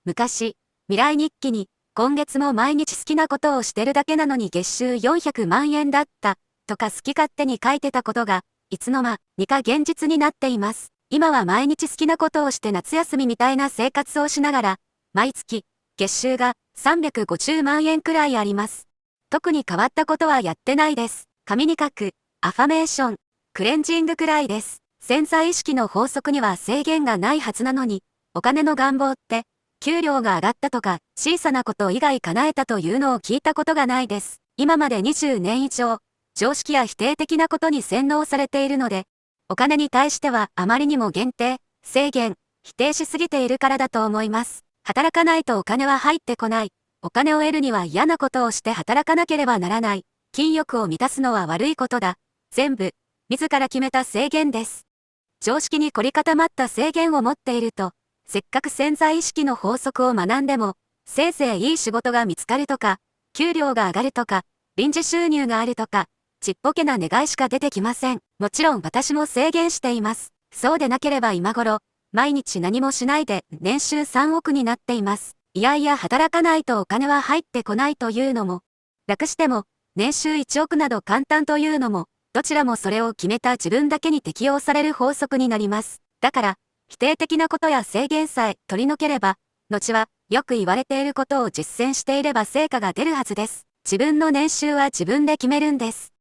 昔、未来日記に、今月も毎日好きなことをしてるだけなのに月収400万円だった、とか好き勝手に書いてたことが、いつの間にか現実になっています。今は毎日好きなことをして夏休みみたいな生活をしながら、毎月、月収が350万円くらいあります。特に変わったことはやってないです。紙に書く、アファメーション、クレンジングくらいです。潜在意識の法則には制限がないはずなのに、お金の願望って、給料が上がったとか、小さなこと以外叶えたというのを聞いたことがないです。今まで20年以上、常識や否定的なことに洗脳されているので、お金に対してはあまりにも限定、制限、否定しすぎているからだと思います。働かないとお金は入ってこない。お金を得るには嫌なことをして働かなければならない。禁欲を満たすのは悪いことだ。全部、自ら決めた制限です。常識に凝り固まった制限を持っていると、せっかく潜在意識の法則を学んでも、せいぜいいい仕事が見つかるとか、給料が上がるとか、臨時収入があるとか、ちっぽけな願いしか出てきません。もちろん私も制限しています。そうでなければ今頃、毎日何もしないで年収3億になっています。いやいや働かないとお金は入ってこないというのも、楽しても年収1億など簡単というのも、どちらもそれを決めた自分だけに適用される法則になります。だから、否定的なことや制限さえ取り除ければ、後はよく言われていることを実践していれば成果が出るはずです。自分の年収は自分で決めるんです。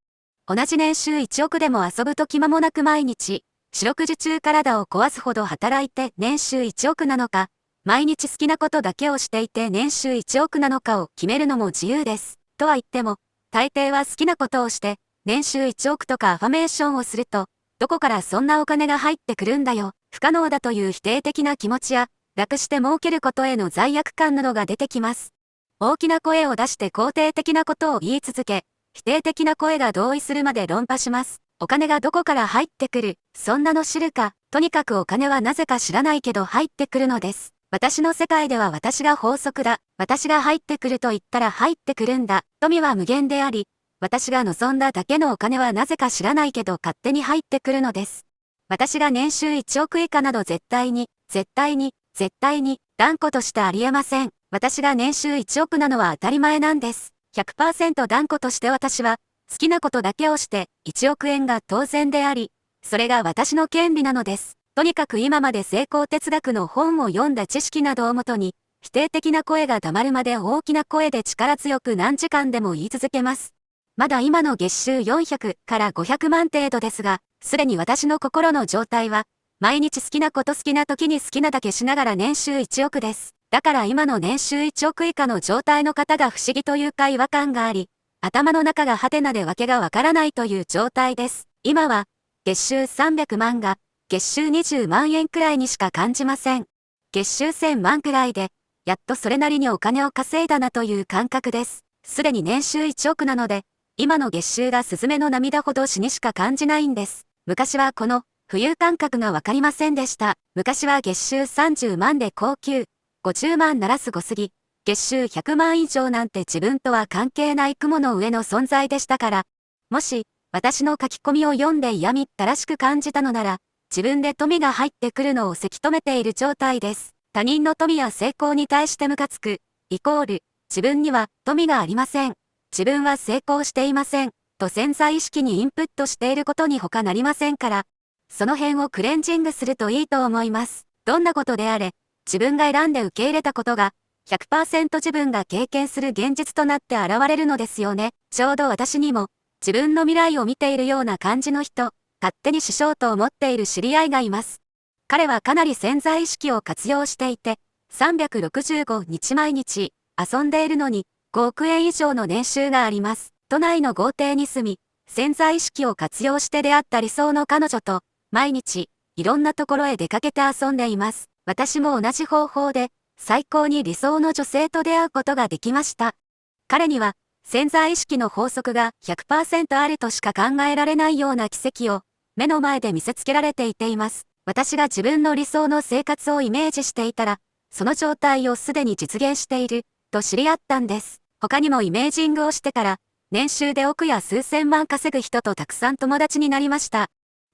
同じ年収1億でも遊ぶと気間もなく毎日、四六時中体を壊すほど働いて年収1億なのか、毎日好きなことだけをしていて年収1億なのかを決めるのも自由です。とは言っても、大抵は好きなことをして、年収1億とかアファメーションをすると、どこからそんなお金が入ってくるんだよ。不可能だという否定的な気持ちや、楽して儲けることへの罪悪感などが出てきます。大きな声を出して肯定的なことを言い続け、否定的な声が同意するまで論破します。お金がどこから入ってくる、そんなの知るか。とにかくお金はなぜか知らないけど入ってくるのです。私の世界では私が法則だ。私が入ってくると言ったら入ってくるんだ。富は無限であり、私が望んだだけのお金はなぜか知らないけど勝手に入ってくるのです。私が年収1億以下など絶対に、断固としてありえません。私が年収1億なのは当たり前なんです。100% 断固として私は、好きなことだけをして1億円が当然であり、それが私の権利なのです。とにかく今まで成功哲学の本を読んだ知識などをもとに、否定的な声が黙るまで大きな声で力強く何時間でも言い続けます。まだ今の月収400から500万程度ですが、すでに私の心の状態は、毎日好きなこと好きな時に好きなだけしながら年収1億です。だから今の年収1億以下の状態の方が不思議というか違和感があり、頭の中がハテナでわけがわからないという状態です。今は、月収300万が、月収20万円くらいにしか感じません。月収1000万くらいで、やっとそれなりにお金を稼いだなという感覚です。すでに年収1億なので、今の月収がスズメの涙ほど死にしか感じないんです。昔はこの浮遊感覚がわかりませんでした。昔は月収30万で高級、50万ならすごすぎ、月収100万以上なんて自分とは関係ない雲の上の存在でしたから、もし私の書き込みを読んで嫌みったらしく感じたのなら、自分で富が入ってくるのをせき止めている状態です。他人の富や成功に対してムカつく、イコール、自分には富がありません。自分は成功していません。と潜在意識にインプットしていることに他なりませんから、その辺をクレンジングするといいと思います。どんなことであれ、自分が選んで受け入れたことが、100% 自分が経験する現実となって現れるのですよね。ちょうど私にも、自分の未来を見ているような感じの人、勝手に師匠と思っている知り合いがいます。彼はかなり潜在意識を活用していて、365日毎日遊んでいるのに5億円以上の年収があります。都内の豪邸に住み、潜在意識を活用して出会った理想の彼女と、毎日いろんなところへ出かけて遊んでいます。私も同じ方法で、最高に理想の女性と出会うことができました。彼には、潜在意識の法則が 100% あるとしか考えられないような奇跡を、目の前で見せつけられていています。私が自分の理想の生活をイメージしていたら、その状態をすでに実現している、と知り合ったんです。他にもイメージングをしてから、年収で億や数千万稼ぐ人とたくさん友達になりました。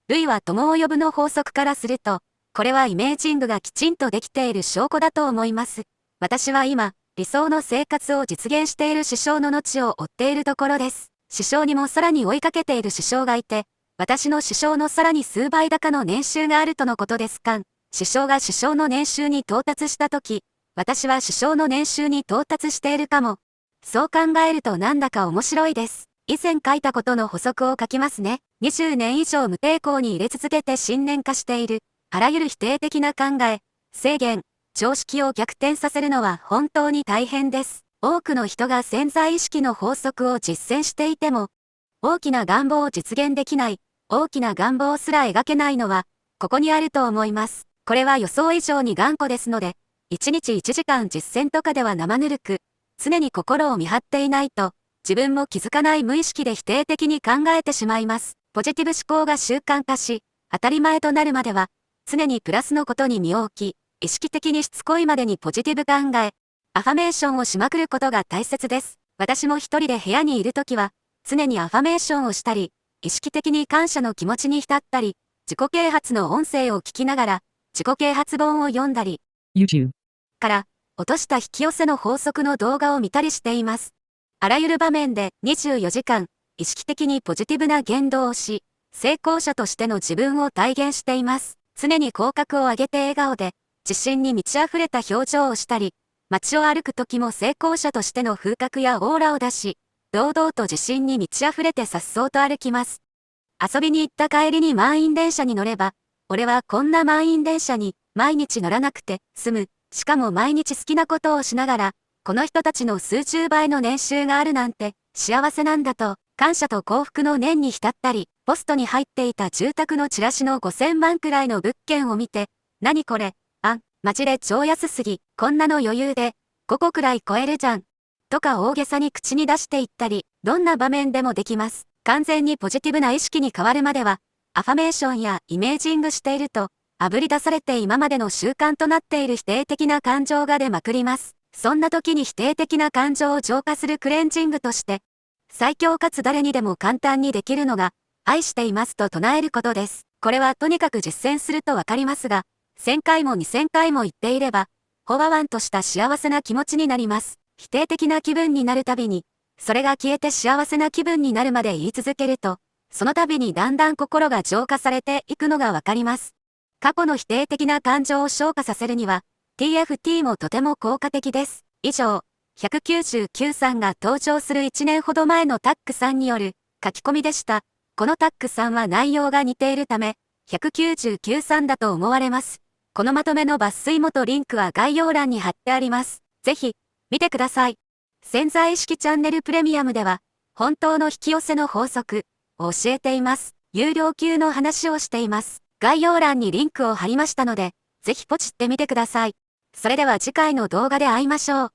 類は友を呼ぶの法則からすると、これはイメージングがきちんとできている証拠だと思います。私は今、理想の生活を実現している師匠の後を追っているところです。師匠にもさらに追いかけている師匠がいて、私の師匠のさらに数倍高の年収があるとのことですか。師匠が師匠の年収に到達したとき、私は師匠の年収に到達しているかも。そう考えるとなんだか面白いです。以前書いたことの補足を書きますね。20年以上無抵抗に入れ続けて信念化している、あらゆる否定的な考え、制限、常識を逆転させるのは本当に大変です。多くの人が潜在意識の法則を実践していても、大きな願望を実現できない、大きな願望すら描けないのは、ここにあると思います。これは予想以上に頑固ですので、1日1時間実践とかでは生ぬるく、常に心を見張っていないと、自分も気づかない無意識で否定的に考えてしまいます。ポジティブ思考が習慣化し、当たり前となるまでは、常にプラスのことに身を置き、意識的にしつこいまでにポジティブ考え、アファメーションをしまくることが大切です。私も一人で部屋にいるときは、常にアファメーションをしたり、意識的に感謝の気持ちに浸ったり、自己啓発の音声を聞きながら、自己啓発本を読んだり、YouTube から落とした引き寄せの法則の動画を見たりしています。あらゆる場面で24時間、意識的にポジティブな言動をし、成功者としての自分を体現しています。常に口角を上げて笑顔で、自信に満ち溢れた表情をしたり、街を歩く時も成功者としての風格やオーラを出し、堂々と自信に満ち溢れて颯爽と歩きます。遊びに行った帰りに満員電車に乗れば、俺はこんな満員電車に毎日乗らなくて済む。しかも毎日好きなことをしながら、この人たちの数十倍の年収があるなんて幸せなんだと、感謝と幸福の念に浸ったり、ポストに入っていた住宅のチラシの5000万くらいの物件を見て、何これ、マジで超安すぎ、こんなの余裕で5個くらい超えるじゃん。とか大げさに口に出していったり、どんな場面でもできます。完全にポジティブな意識に変わるまでは、アファメーションやイメージングしていると、あぶり出されて今までの習慣となっている否定的な感情が出まくります。そんな時に否定的な感情を浄化するクレンジングとして、最強かつ誰にでも簡単にできるのが、愛していますと唱えることです。これはとにかく実践するとわかりますが、1000回も2000回も言っていれば、ほわわんとした幸せな気持ちになります。否定的な気分になるたびに、それが消えて幸せな気分になるまで言い続けると、その度にだんだん心が浄化されていくのがわかります。過去の否定的な感情を消化させるには、TFT もとても効果的です。以上、199さんが登場する1年ほど前のタックさんによる書き込みでした。このタックさんは内容が似ているため、199さんだと思われます。このまとめの抜粋元リンクは概要欄に貼ってあります。ぜひ、見てください。潜在意識チャンネルプレミアムでは、本当の引き寄せの法則を教えています。有料級の話をしています。概要欄にリンクを貼りましたので、ぜひポチってみてください。それでは次回の動画で会いましょう。